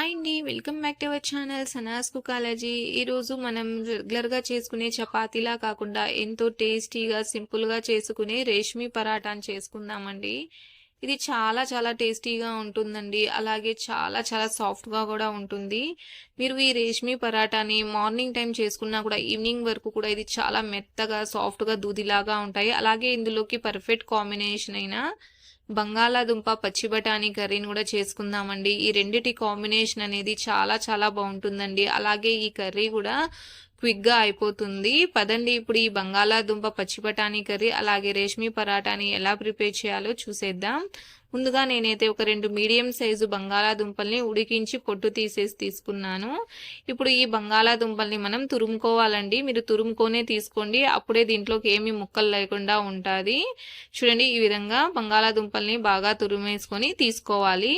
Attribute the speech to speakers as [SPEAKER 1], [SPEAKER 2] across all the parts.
[SPEAKER 1] Hi అండి. Welcome back to our channel Sanas కుకాలజీ. ఈరోజు మనం రెగ్యులర్‌గా చేసుకునే చపాతీలా కాకుండా ఎంతో టేస్టీగా, సింపుల్‌గా చేసుకునే రేష్మి పరాటాని చేసుకుందామండి. ఇది చాలా చాలా టేస్టీగా ఉంటుందండి. అలాగే చాలా చాలా సాఫ్ట్‌గా కూడా ఉంటుంది. మీరు ఈ రేష్మి పరాటాని మార్నింగ్ టైం చేసుకున్నా కూడా ఈవినింగ్ వరకు కూడా ఇది చాలా మెత్తగా, సాఫ్ట్‌గా దూదిలాగా ఉంటాయి. అలాగే ఇందులోకి పర్ఫెక్ట్ కాంబినేషన్ అయిన బంగాళాదుంప పచ్చి బఠానీ కర్రీని కూడా చేసుకుందామండి. ఈ రెండిటి కాంబినేషన్ అనేది చాలా చాలా బాగుంటుందండి. అలాగే ఈ కర్రీ కూడా క్విక్గా అయిపోతుంది. పదండి ఇప్పుడు ఈ బంగాళాదుంప పచ్చి బఠానీ కర్రీ అలాగే రేష్మి పరాటాని ఎలా ప్రిపేర్ చేయాలో చూసేద్దాం. ముందుగా నేనైతే ఒక 2 మీడియం సైజు బంగాళాదుంపల్ని ఉడికించి పొట్టు తీసేసి తీసుకున్నాను. ఇప్పుడు ఈ బంగాళాదుంపల్ని మనం తురుముకోవాలండి. మీరు తురుముకొనే తీసుకోండి. అప్పుడే దీంట్లోకి ఏమీ ముక్కలు లేకుండా ఉంటుంది. చూడండి, ఈ విధంగా బంగాళాదుంపల్ని బాగా తురిమేసుకొని తీసుకోవాలి.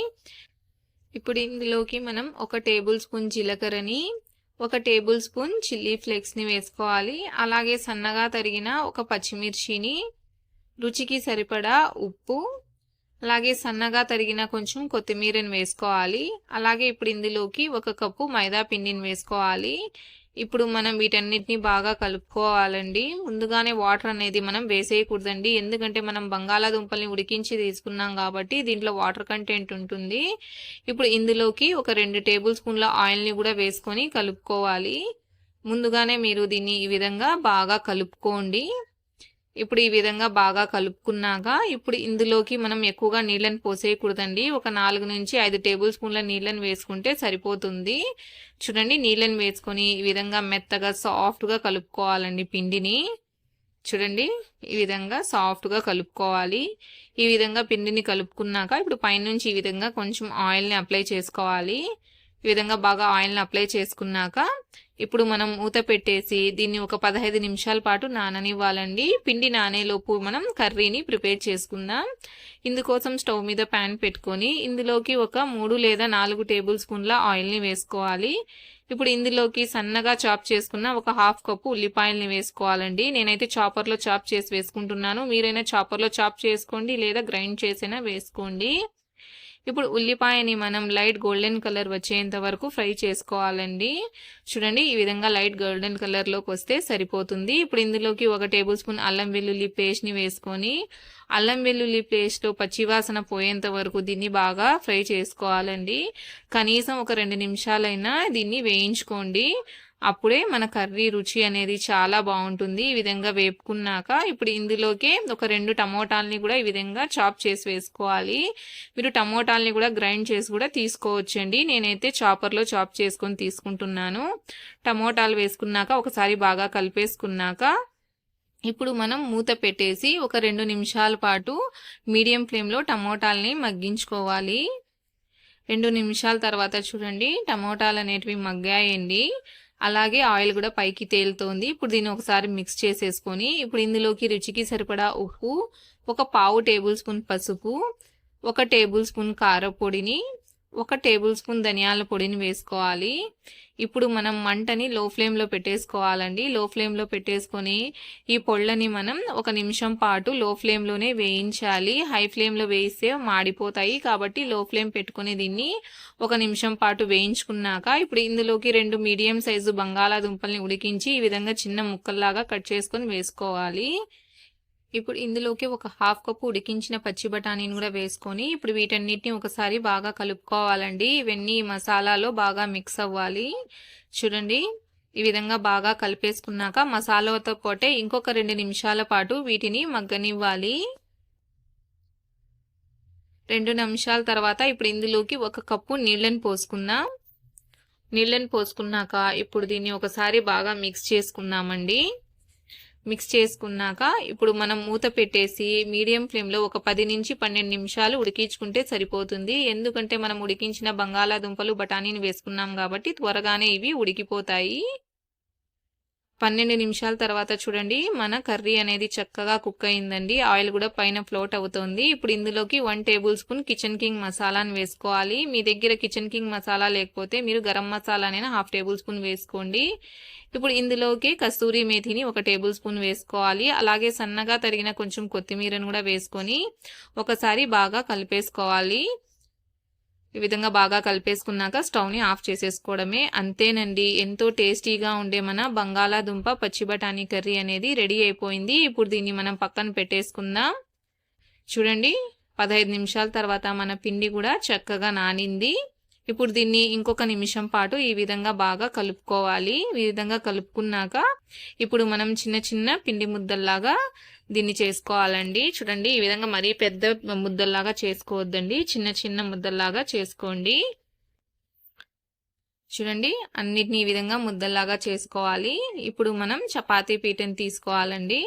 [SPEAKER 1] ఇప్పుడు ఇందులోకి మనం 1 టేబుల్ స్పూన్ జీలకర్రని, 1 టేబుల్ స్పూన్ చిల్లీ ఫ్లేక్స్ని వేసుకోవాలి. అలాగే సన్నగా తరిగిన 1 పచ్చిమిర్చిని, రుచికి సరిపడా ఉప్పు, అలాగే సన్నగా తరిగిన కొంచెం కొత్తిమీరని వేసుకోవాలి. అలాగే ఇప్పుడు ఇందులోకి 1 కప్పు మైదా పిండిని వేసుకోవాలి. ఇప్పుడు మనం వీటన్నిటిని బాగా కలుపుకోవాలండి. ముందుగానే వాటర్ అనేది మనం వేసేయకూడదండి. ఎందుకంటే మనం బంగాళాదుంపల్ని ఉడికించి తీసుకున్నాం కాబట్టి దీంట్లో వాటర్ కంటెంట్ ఉంటుంది. ఇప్పుడు ఇందులోకి ఒక 2 టేబుల్ స్పూన్ల ఆయిల్ని కూడా వేసుకొని కలుపుకోవాలి. ముందుగానే మీరు దీన్ని ఈ విధంగా బాగా కలుపుకోండి. ఇప్పుడు ఈ విధంగా బాగా కలుపుకున్నాక ఇప్పుడు ఇందులోకి మనం ఎక్కువగా నీళ్ళని పోసేయకూడదండి. ఒక 4 నుంచి 5 టేబుల్ స్పూన్ల నీళ్ళని వేసుకుంటే సరిపోతుంది. చూడండి, నీళ్ళని వేసుకొని ఈ విధంగా మెత్తగా సాఫ్ట్గా కలుపుకోవాలండి పిండిని. చూడండి, ఈ విధంగా సాఫ్ట్గా కలుపుకోవాలి. ఈ విధంగా పిండిని కలుపుకున్నాక ఇప్పుడు పైనుంచి ఈ విధంగా కొంచెం ఆయిల్ని అప్లై చేసుకోవాలి. ఈ విధంగా బాగా ఆయిల్ని అప్లై చేసుకున్నాక ఇప్పుడు మనం మూత పెట్టేసి దీన్ని ఒక 15 నిమిషాల పాటు నాననివ్వాలండి. పిండి నానేలోపు మనం కర్రీని ప్రిపేర్ చేసుకుందాం. ఇందుకోసం స్టవ్ మీద ప్యాన్ పెట్టుకొని ఇందులోకి ఒక 3 లేదా 4 టేబుల్ స్పూన్ల ఆయిల్ని వేసుకోవాలి. ఇప్పుడు ఇందులోకి సన్నగా చాప్ చేసుకున్న ఒక 1/2 కప్పు ఉల్లిపాయల్ని వేసుకోవాలండి. నేనైతే చాపర్లో చాప్ చేసి వేసుకుంటున్నాను. మీరైనా చాపర్లో చాప్ చేసుకోండి లేదా గ్రైండ్ చేసైనా వేసుకోండి. ఇప్పుడు ఉల్లిపాయని మనం లైట్ గోల్డెన్ కలర్ వచ్చేంత వరకు ఫ్రై చేసుకోవాలండి. చూడండి, ఈ విధంగా లైట్ గోల్డెన్ కలర్లోకి వస్తే సరిపోతుంది. ఇప్పుడు ఇందులోకి 1 టేబుల్ స్పూన్ అల్లం వెల్లుల్లి పేస్ట్ని వేసుకొని అల్లం వెల్లుల్లి పేస్ట్లో పచ్చివాసన పోయేంత వరకు దీన్ని బాగా ఫ్రై చేసుకోవాలండి. కనీసం ఒక 2 నిమిషాలైనా దీన్ని వేయించుకోండి. అప్పుడే మన కర్రీ రుచి అనేది చాలా బాగుంటుంది. ఈ విధంగా వేపుకున్నాక ఇప్పుడు ఇందులోకి ఒక 2 టమోటాలని కూడా ఈ విధంగా చాప్ చేసి వేసుకోవాలి. మీరు టమోటాలని కూడా గ్రైండ్ చేసి కూడా తీసుకోవచ్చండి. నేనైతే చాపర్లో చాప్ చేసుకొని తీసుకుంటున్నాను. టమోటాలు వేసుకున్నాక ఒకసారి బాగా కలిపేసుకున్నాక ఇప్పుడు మనం మూత పెట్టేసి ఒక 2 నిమిషాల పాటు మీడియం ఫ్లేమ్లో టమోటాలని మగ్గించుకోవాలి. 2 నిమిషాల తర్వాత చూడండి, టమోటాలు అనేటివి మగ్గాయండి. అలాగే ఆయిల్ కూడా పైకి తేలుతోంది. ఇప్పుడు దీన్ని ఒకసారి మిక్స్ చేసేసుకొని ఇప్పుడు ఇందులోకి రుచికి సరిపడా ఉప్పు, 1/4 టేబుల్ స్పూన్ పసుపు, 1 టేబుల్ స్పూన్ కారపొడిని, 1 టేబుల్ స్పూన్ ధనియాల పొడిని వేసుకోవాలి. ఇప్పుడు మనం మంటని లో ఫ్లేమ్లో పెట్టేసుకోవాలండి. లో ఫ్లేమ్లో పెట్టేసుకొని ఈ పొళ్ళని మనం 1 నిమిషం పాటు లో ఫ్లేమ్లోనే వేయించాలి. హై ఫ్లేమ్లో వేయిస్తే మాడిపోతాయి కాబట్టి లో ఫ్లేమ్ పెట్టుకొని దీన్ని 1 నిమిషం పాటు వేయించుకున్నాక ఇప్పుడు ఇందులోకి 2 మీడియం సైజు బంగాళాదుంపల్ని ఉడికించి ఈ విధంగా చిన్న ముక్కల్లాగా కట్ చేసుకొని వేసుకోవాలి. ఇప్పుడు ఇందులోకి ఒక 1/2 కప్పు ఉడికించిన పచ్చి బఠానీని కూడా వేసుకొని ఇప్పుడు వీటన్నిటిని ఒకసారి బాగా కలుపుకోవాలండి. ఇవన్నీ మసాలాలో బాగా మిక్స్ అవ్వాలి. చూడండి, ఈ విధంగా బాగా కలిపేసుకున్నాక మసాలాతో పాటే ఇంకొక 2 నిమిషాల పాటు వీటిని మగ్గనివ్వాలి. 2 నిమిషాల తర్వాత ఇప్పుడు ఇందులోకి 1 కప్పు నీళ్ళని పోసుకుందాం. నీళ్ళని పోసుకున్నాక ఇప్పుడు దీన్ని ఒకసారి బాగా మిక్స్ చేసుకుందామండి. మిక్స్ చేసుకున్నాక ఇప్పుడు మనం మూత పెట్టేసి మీడియం ఫ్లేమ్లో ఒక 10 నుంచి 12 నిమిషాలు ఉడికించుకుంటే సరిపోతుంది. ఎందుకంటే మనం ఉడికించిన బంగాళాదుంపలు బఠానీని వేసుకున్నాం కాబట్టి త్వరగానే ఇవి ఉడికిపోతాయి. 12 నిమిషాల తర్వాత చూడండి, మన కర్రీ అనేది చక్కగా కుక్ అయిందండి. ఆయిల్ కూడా పైన ఫ్లోట్ అవుతుంది. ఇప్పుడు ఇందులోకి 1 టేబుల్ స్పూన్ కిచెన్ కింగ్ మసాలాను వేసుకోవాలి. మీ దగ్గర కిచెన్ కింగ్ మసాలా లేకపోతే మీరు గరం మసాలానైనా 1/2 టేబుల్ స్పూన్ వేసుకోండి. ఇప్పుడు ఇందులోకి కస్తూరి మేథిని 1 టేబుల్ స్పూన్ వేసుకోవాలి. అలాగే సన్నగా తరిగిన కొంచెం కొత్తిమీరను కూడా వేసుకొని ఒకసారి బాగా కలిపేసుకోవాలి. ఈ విధంగా బాగా కలిపేసుకున్నాక స్టవ్ని ఆఫ్ చేసేసుకోవడమే. అంతేనండి, ఎంతో టేస్టీగా ఉండే మన బంగాళాదుంప పచ్చి బఠానీ కర్రీ అనేది రెడీ అయిపోయింది. ఇప్పుడు దీన్ని మనం పక్కన పెట్టేసుకుందాం. చూడండి, 15 నిమిషాల తర్వాత మన పిండి కూడా చక్కగా నానింది. ఇప్పుడు దీన్ని ఇంకొక నిమిషం పాటు ఈ విధంగా బాగా కలుపుకోవాలి. ఈ విధంగా కలుపుకున్నాక ఇప్పుడు మనం చిన్న చిన్న పిండి ముద్దల్లాగా దీన్ని చేసుకోవాలండి. చూడండి, ఈ విధంగా మరీ పెద్ద ముద్దల్లాగా చేసుకోవద్దండి, చిన్న చిన్న ముద్దల్లాగా చేసుకోండి. చూడండి, అన్నిటిని ఈ విధంగా ముద్దల్లాగా చేసుకోవాలి. ఇప్పుడు మనం చపాతీ పీటని తీసుకోవాలండి.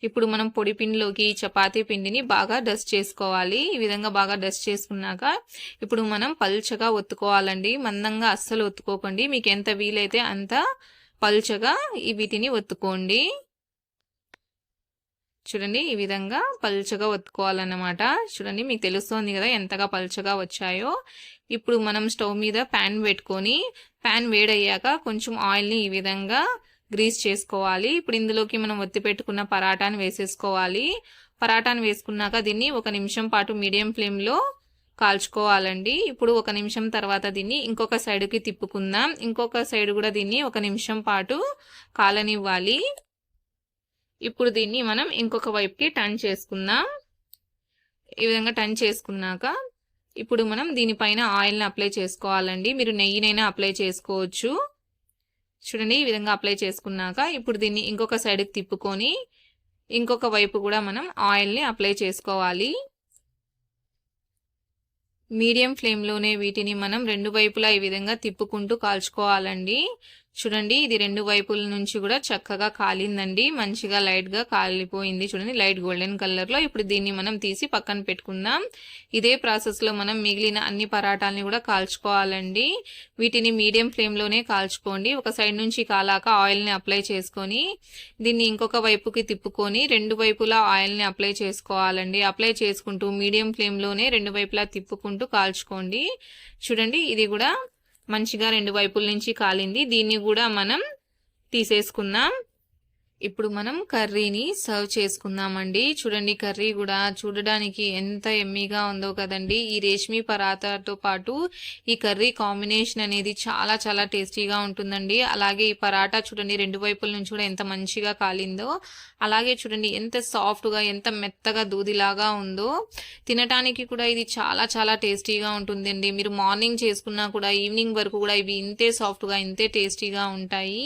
[SPEAKER 1] ఇప్పుడు మనం పొడి పిండిలోకి చపాతీ పిండిని బాగా డస్ట్ చేసుకోవాలి. ఈ విధంగా బాగా డస్ట్ చేసుకున్నాక ఇప్పుడు మనం పల్చగా ఒత్తుకోవాలండి. మందంగా అస్సలు ఒత్తుకోకండి, మీకు ఎంత వీలైతే అంత పల్చగా వీటిని ఒత్తుకోండి. చూడండి, ఈ విధంగా పల్చగా ఒత్తుకోవాలన్నమాట. చూడండి, మీకు తెలుస్తోంది కదా ఎంతగా పల్చగా వచ్చాయో. ఇప్పుడు మనం స్టవ్ మీద ప్యాన్ పెట్టుకొని ప్యాన్ వేడయ్యాక కొంచెం ఆయిల్ని ఈ విధంగా గ్రీస్ చేసుకోవాలి. ఇప్పుడు ఇందులోకి మనం ఒత్తి పెట్టుకున్న పరాటాను వేసేసుకోవాలి. పరాటాను వేసుకున్నాక దీన్ని 1 నిమిషం పాటు మీడియం ఫ్లేమ్లో కాల్చుకోవాలండి. ఇప్పుడు 1 నిమిషం తర్వాత దీన్ని ఇంకొక సైడ్కి తిప్పుకుందాం. ఇంకొక సైడ్ కూడా దీన్ని 1 నిమిషం పాటు కాలనివ్వాలి. ఇప్పుడు దీన్ని మనం ఇంకొక వైపుకి టర్న్ చేసుకుందాం. ఈ విధంగా టర్న్ చేసుకున్నాక ఇప్పుడు మనం దీనిపైన ఆయిల్ని అప్లై చేసుకోవాలండి. మీరు నెయ్యినైనా అప్లై చేసుకోవచ్చు. చూడండి, ఈ విధంగా అప్లై చేసుకున్నాక ఇప్పుడు దీన్ని ఇంకొక సైడ్కి తిప్పుకొని ఇంకొక వైపు కూడా మనం ఆయిల్ని అప్లై చేసుకోవాలి. మీడియం ఫ్లేమ్లోనే వీటిని మనం 2 వైపులా ఈ విధంగా తిప్పుకుంటూ కాల్చుకోవాలండి. చూడండి, ఇది 2 వైపుల నుంచి కూడా చక్కగా కాలిందండి. మంచిగా లైట్గా కాలిపోయింది. చూడండి, లైట్ గోల్డెన్ కలర్లో. ఇప్పుడు దీన్ని మనం తీసి పక్కన పెట్టుకుందాం. ఇదే ప్రాసెస్లో మనం మిగిలిన అన్ని పరాటాలని కూడా కాల్చుకోవాలండి. వీటిని మీడియం ఫ్లేమ్లోనే కాల్చుకోండి. ఒక సైడ్ నుంచి కాలాక ఆయిల్ని అప్లై చేసుకొని దీన్ని ఇంకొక వైపుకి తిప్పుకొని 2 వైపులా ఆయిల్ని అప్లై చేసుకోవాలండి. అప్లై చేసుకుంటూ మీడియం ఫ్లేమ్లోనే 2 వైపులా తిప్పుకుంటూ కాల్చుకోండి. చూడండి, ఇది కూడా మంచిగా 2 వైపుల నుంచి కాలింది. దీన్ని కూడా మనం తీసేసుకుందాం. ఇప్పుడు మనం కర్రీని సర్వ్ చేసుకుందామండి. చూడండి, కర్రీ కూడా చూడడానికి ఎంత ఎమ్మీగా ఉందో కదండి. ఈ రేష్మి పరాటాతో పాటు ఈ కర్రీ కాంబినేషన్ అనేది చాలా చాలా టేస్టీగా ఉంటుందండి. అలాగే ఈ పరాటా చూడండి 2 వైపుల నుంచి కూడా ఎంత మంచిగా కాలిందో. అలాగే చూడండి ఎంత సాఫ్ట్గా ఎంత మెత్తగా దూదిలాగా ఉందో. తినటానికి కూడా ఇది చాలా చాలా టేస్టీగా ఉంటుందండి. మీరు మార్నింగ్ చేసుకున్నా కూడా ఈవినింగ్ వరకు కూడా ఇవి ఇంతే సాఫ్ట్గా ఇంతే టేస్టీగా ఉంటాయి.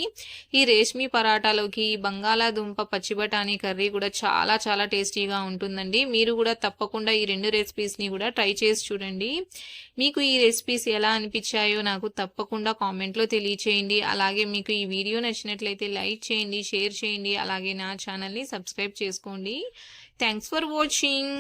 [SPEAKER 1] ఈ రేష్మి పరాటాలోకి బంగాళాదుంప పచ్చి బఠానీ కర్రీ కూడా చాలా చాలా టేస్టీగా ఉంటుందండి. మీరు కూడా తప్పకుండా ఈ 2 రెసిపీస్ని కూడా ట్రై చేసి చూడండి. మీకు ఈ రెసిపీస్ ఎలా అనిపించాయో నాకు తప్పకుండా కామెంట్లో తెలియచేయండి. అలాగే మీకు ఈ వీడియో నచ్చినట్లయితే లైక్ చేయండి, షేర్ చేయండి. అలాగే నా ఛానల్ని సబ్స్క్రైబ్ చేసుకోండి. Thanks for watching.